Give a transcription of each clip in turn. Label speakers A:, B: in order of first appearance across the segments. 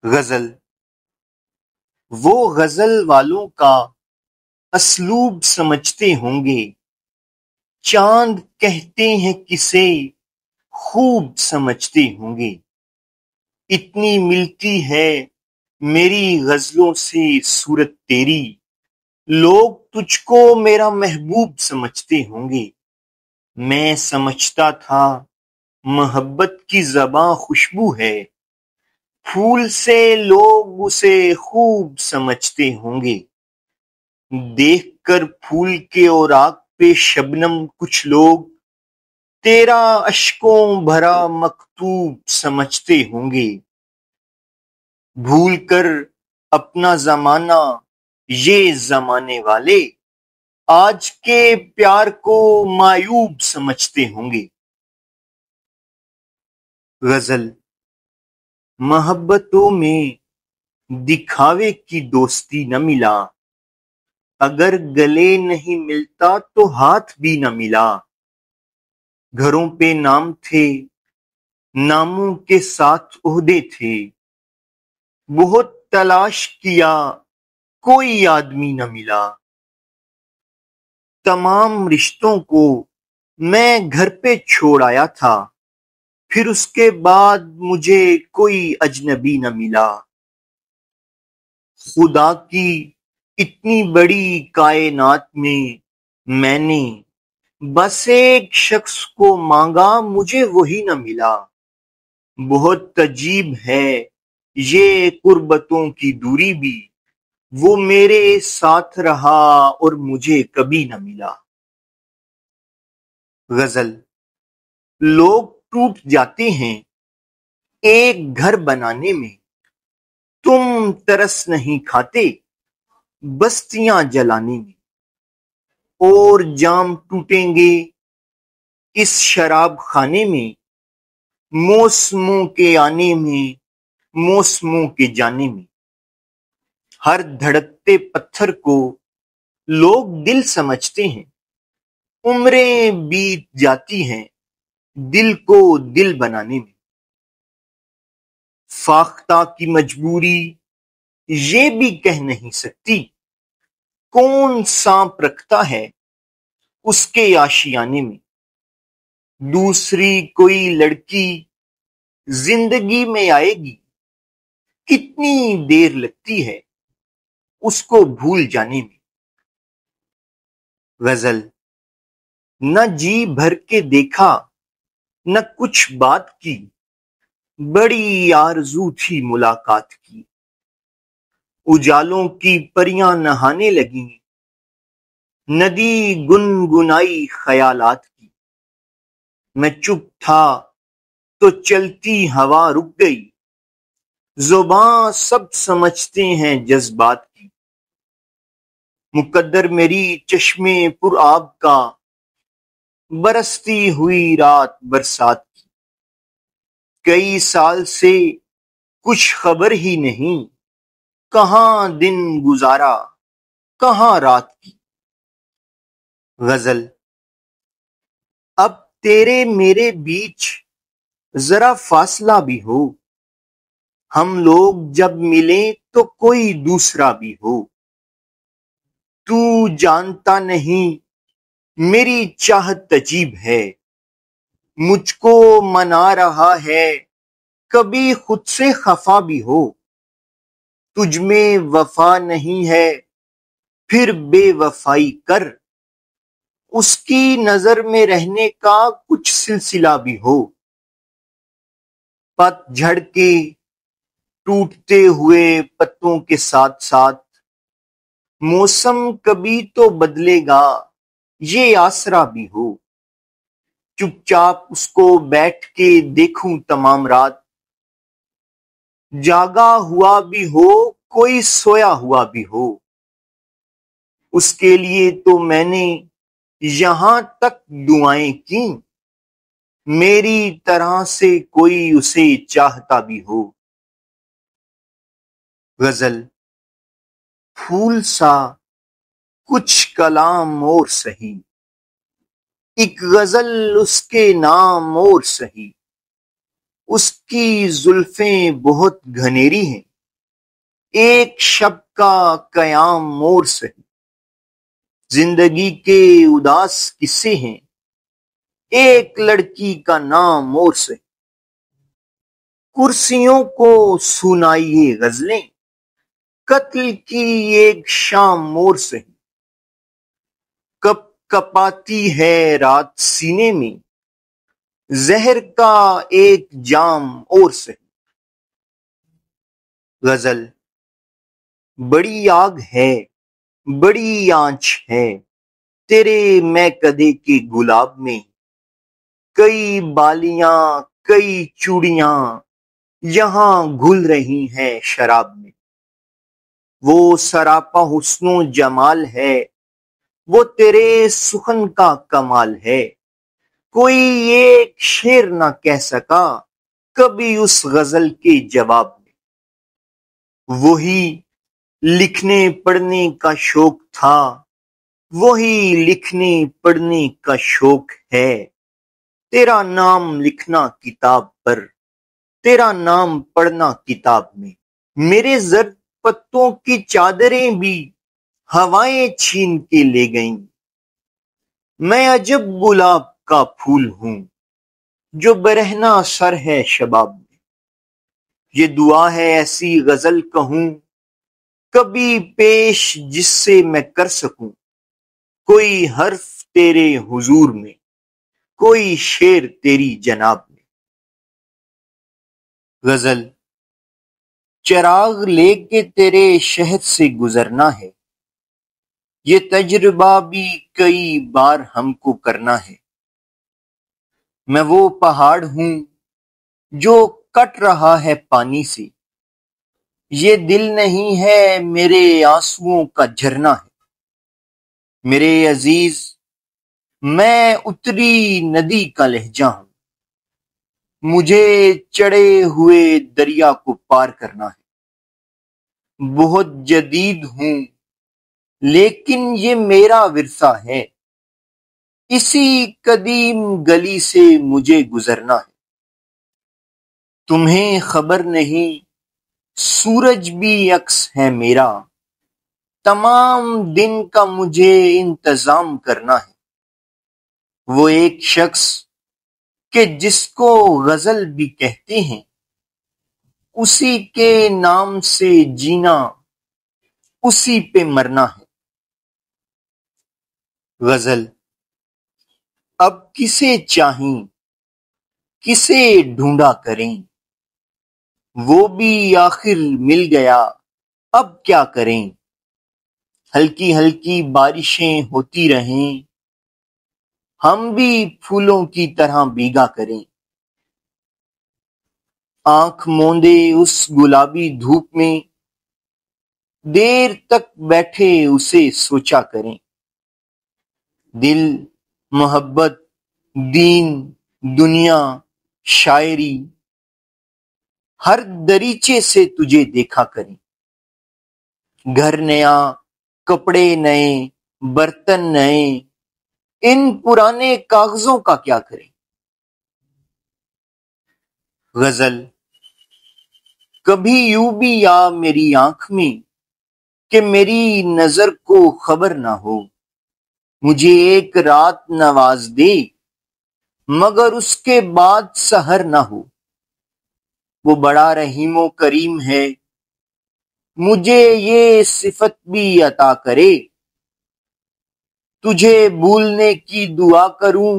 A: غزل وہ غزل والوں کا اسلوب سمجھتے ہوں گے، چاند کہتے ہیں کسے خوب سمجھتے ہوں گے۔ اتنی ملتی ہے میری غزلوں سے صورت تیری، لوگ تجھ کو میرا محبوب سمجھتے ہوں گے۔ میں سمجھتا تھا محبت کی زباں خوشبو ہے، پھول سے لوگ اسے خوب سمجھتے ہوں گے۔ دیکھ کر پھول کے اوراق پہ شبنم کچھ لوگ تیرا اشکوں بھرا مکتوب سمجھتے ہوں گے۔ بھول کر اپنا زمانہ یہ زمانے والے آج کے پیار کو معیوب سمجھتے ہوں گے۔ غزل محبتوں میں دکھاوے کی دوستی نہ ملا، اگر گلے نہیں ملتا تو ہاتھ بھی نہ ملا۔ گھروں پہ نام تھے، ناموں کے ساتھ عہدے تھے، بہت تلاش کیا کوئی آدمی نہ ملا۔ تمام رشتوں کو میں گھر پہ چھوڑ آیا تھا، پھر اس کے بعد مجھے کوئی اجنبی نہ ملا۔ خدا کی اتنی بڑی کائنات میں نے بس ایک شخص کو مانگا، مجھے وہی نہ ملا۔ بہت عجیب ہے یہ قربتوں کی دوری بھی، وہ میرے ساتھ رہا اور مجھے کبھی نہ ملا۔ غزل لوگ ٹوٹ جاتے ہیں ایک گھر بنانے میں، تم ترس نہیں کھاتے بستیاں جلانے میں۔ اور جام ٹوٹیں گے اس شراب خانے میں، موسموں کے آنے میں موسموں کے جانے میں۔ ہر دھڑکتے پتھر کو لوگ دل سمجھتے ہیں، عمریں بیت جاتی ہیں دل کو دل بنانے میں۔ فاختہ کی مجبوری یہ بھی کہہ نہیں سکتی، کون سانپ رکھتا ہے اس کے آشیانے میں۔ دوسری کوئی لڑکی زندگی میں آئے گی، کتنی دیر لگتی ہے اس کو بھول جانے میں۔ غزل نہ جی بھر کے دیکھا نہ کچھ بات کی، بڑی آرزو تھی ملاقات کی۔ اجالوں کی پریاں نہانے لگیں، ندی گنگنائی خیالات کی۔ میں چپ تھا تو چلتی ہوا رک گئی، زباں سب سمجھتے ہیں جذبات کی۔ مقدر میری چشمے پر آب کا، برستی ہوئی رات برسات کی۔ کئی سال سے کچھ خبر ہی نہیں، کہاں دن گزارا کہاں رات کی۔ غزل اب تیرے میرے بیچ ذرا فاصلہ بھی ہو، ہم لوگ جب ملیں تو کوئی دوسرا بھی ہو۔ تو جانتا نہیں میری چاہت عجیب ہے، مجھ کو منا رہا ہے کبھی خود سے خفا بھی ہو۔ تجھ میں وفا نہیں ہے پھر بے وفائی کر، اس کی نظر میں رہنے کا کچھ سلسلہ بھی ہو۔ پت جھڑ کے ٹوٹتے ہوئے پتوں کے ساتھ ساتھ، موسم کبھی تو بدلے گا یہ آسرا بھی ہو۔ چپ چاپ اس کو بیٹھ کے دیکھوں تمام رات، جاگا ہوا بھی ہو کوئی سویا ہوا بھی ہو۔ اس کے لیے تو میں نے یہاں تک دعائیں کی، میری طرح سے کوئی اسے چاہتا بھی ہو۔ غزل پھول سا کچھ کلام اور سہی، ایک غزل اس کے نام اور سہی۔ اس کی زلفیں بہت گھنیری ہیں، ایک شب کا قیام اور سہی، زندگی کے اداس قصے ہیں، ایک لڑکی کا نام اور سہی، کرسیوں کو سنائیے غزلیں، قتل کی ایک شام اور سہی، کپ کپاتی ہے رات سینے میں، زہر کا ایک جام اور سہی۔ غزل: بڑی آگ ہے، بڑی آنچ ہے، تیرے میں کدے کے گلاب میں، کئی بالیاں کئی چوڑیاں یہاں گھل رہی ہیں شراب میں، وہ سراپا حسن و جمال ہے، وہ تیرے سخن کا کمال ہے، کوئی ایک شعر نہ کہہ سکا کبھی اس غزل کے جواب میں، وہی لکھنے پڑھنے کا شوق تھا، وہی لکھنے پڑھنے کا شوق ہے، تیرا نام لکھنا کتاب پر، تیرا نام پڑھنا کتاب میں، میرے زرد پتوں کی چادریں بھی ہوائیں چھین کے لے گئیں، میں عجب گلاب کا پھول ہوں جو برہنہ سر ہے شباب میں، یہ دعا ہے ایسی غزل کہوں کبھی پیش جس سے میں کر سکوں، کوئی حرف تیرے حضور میں، کوئی شعر تیری جناب میں۔ غزل: چراغ لے کے تیرے شہر سے گزرنا ہے، یہ تجربہ بھی کئی بار ہم کو کرنا ہے، میں وہ پہاڑ ہوں جو کٹ رہا ہے پانی سے، یہ دل نہیں ہے میرے آنسوؤں کا جھرنا ہے، میرے عزیز میں اتری ندی کا لہجہ ہوں، مجھے چڑھے ہوئے دریا کو پار کرنا ہے، بہت جدید ہوں لیکن یہ میرا ورثہ ہے، اسی قدیم گلی سے مجھے گزرنا ہے، تمہیں خبر نہیں سورج بھی عکس ہے میرا، تمام دن کا مجھے انتظام کرنا ہے، وہ ایک شخص کہ جس کو غزل بھی کہتے ہیں، اسی کے نام سے جینا اسی پہ مرنا ہے۔ غزل: اب کسے چاہیں کسے ڈھونڈا کریں، وہ بھی آخر مل گیا اب کیا کریں، ہلکی ہلکی بارشیں ہوتی رہیں، ہم بھی پھولوں کی طرح بھیگا کریں، آنکھ موندے اس گلابی دھوپ میں دیر تک بیٹھے اسے سوچا کریں، دل، محبت، دین، دنیا، شاعری، ہر دریچے سے تجھے دیکھا کریں، گھر نیا، کپڑے نئے، برتن نئے، ان پرانے کاغذوں کا کیا کریں۔ غزل: کبھی یوں بھی آ میری آنکھ میں کہ میری نظر کو خبر نہ ہو، مجھے ایک رات نواز دے مگر اس کے بعد سحر نہ ہو، وہ بڑا رحیم و کریم ہے، مجھے یہ صفت بھی عطا کرے، تجھے بھولنے کی دعا کروں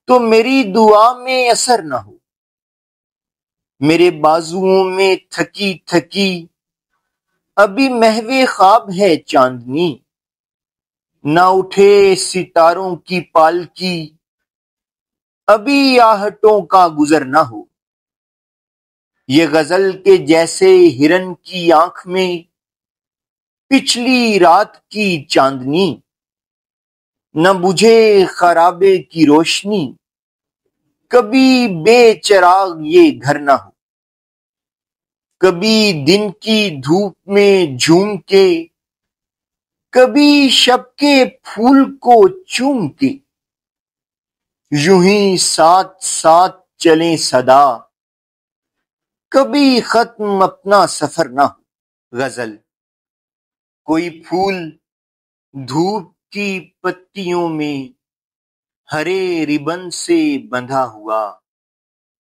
A: تو میری دعا میں اثر نہ ہو، میرے بازوؤں میں تھکی تھکی ابھی محو خواب ہے چاندنی، نہ اٹھے ستاروں کی پالکی ابھی آہٹوں کا گزر نہ ہو، یہ غزل کے جیسے ہرن کی آنکھ میں پچھلی رات کی چاندنی، نہ بجھے خرابے کی روشنی کبھی بے چراغ یہ گھر نہ ہو، کبھی دن کی دھوپ میں جھوم کے کبھی شب کے پھول کو چوم کے، یوں ہی ساتھ ساتھ چلیں صدا کبھی ختم اپنا سفر نہ ہو۔ غزل۔ کوئی پھول دھوپ کی پتیوں میں ہرے ربن سے بندھا ہوا،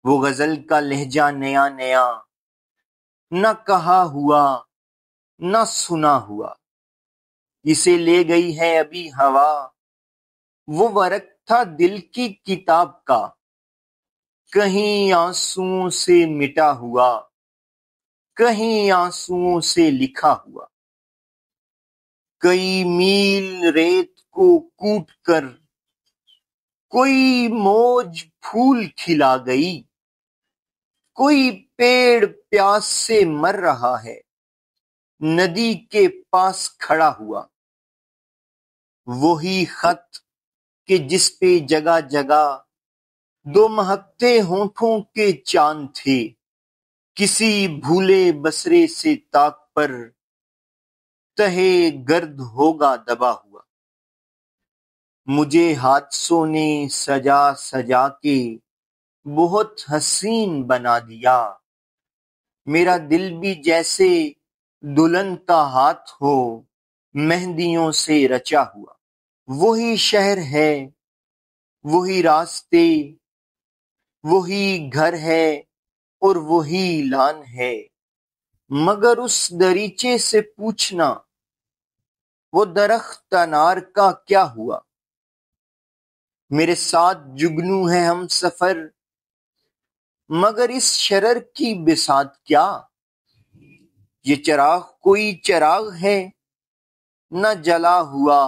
A: وہ غزل کا لہجہ نیا نیا، نہ کہا ہوا نہ سنا ہوا، اسے لے گئی ہے ابھی ہوا، وہ ورق تھا دل کی کتاب کا، کہیں آنسوؤں سے مٹا ہوا، کہیں آنسوؤں سے لکھا ہوا۔ کئی میل ریت کو کوٹ کر کوئی موج پھول کھلا گئی، کوئی پیڑ پیاس سے مر رہا ہے، ندی کے پاس کھڑا ہوا۔ وہی خط کہ جس پہ جگہ جگہ دو مہکتے ہونٹوں کے چاند تھے، کسی بھولے بسرے سے طاق پر تہے گرد ہوگا دبا ہوا۔ مجھے حادثوں نے سجا سجا کے بہت حسین بنا دیا، میرا دل بھی جیسے دلہن کا ہاتھ ہو مہندیوں سے رچا ہوا۔ وہی شہر ہے، وہی راستے، وہی گھر ہے اور وہی لان ہے، مگر اس دریچے سے پوچھنا وہ درخت انار کا کیا ہوا۔ میرے ساتھ جگنو ہے ہم سفر، مگر اس شرر کی بساط کیا۔ یہ چراغ کوئی چراغ ہے، نہ جلا ہوا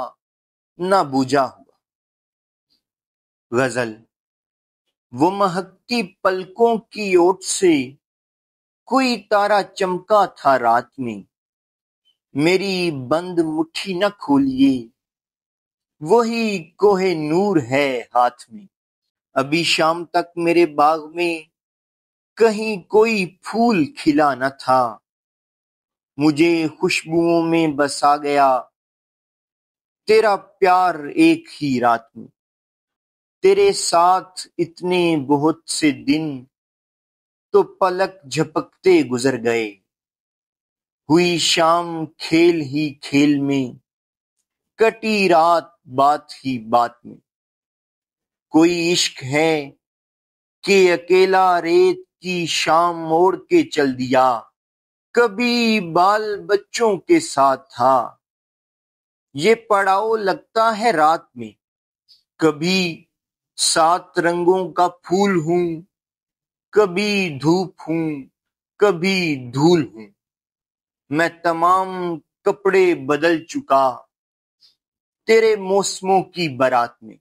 A: نہ بجھا ہوا۔ غزل۔ وہ مہکتی پلکوں کی اوٹ سے کوئی تارا چمکا تھا رات میں، میری بند مٹھی نہ کھولیے، وہی کوہ نور ہے ہاتھ میں۔ ابھی شام تک میرے باغ میں کہیں کوئی پھول کھلا نہ تھا، مجھے خوشبوؤں میں بسا گیا تیرا پیار ایک ہی رات میں۔ تیرے ساتھ اتنے بہت سے دن تو پلک جھپکتے گزر گئے، ہوئی شام کھیل ہی کھیل میں، کٹی رات بات ہی بات میں۔ کوئی عشق ہے کہ اکیلا ریت کی شام موڑ کے چل دیا، کبھی بال بچوں کے ساتھ تھا، یہ پڑاؤ لگتا ہے رات میں۔ کبھی 7 رنگوں کا پھول ہوں، کبھی دھوپ ہوں، کبھی دھول ہوں، میں تمام کپڑے بدل چکا تیرے موسموں کی بارات میں۔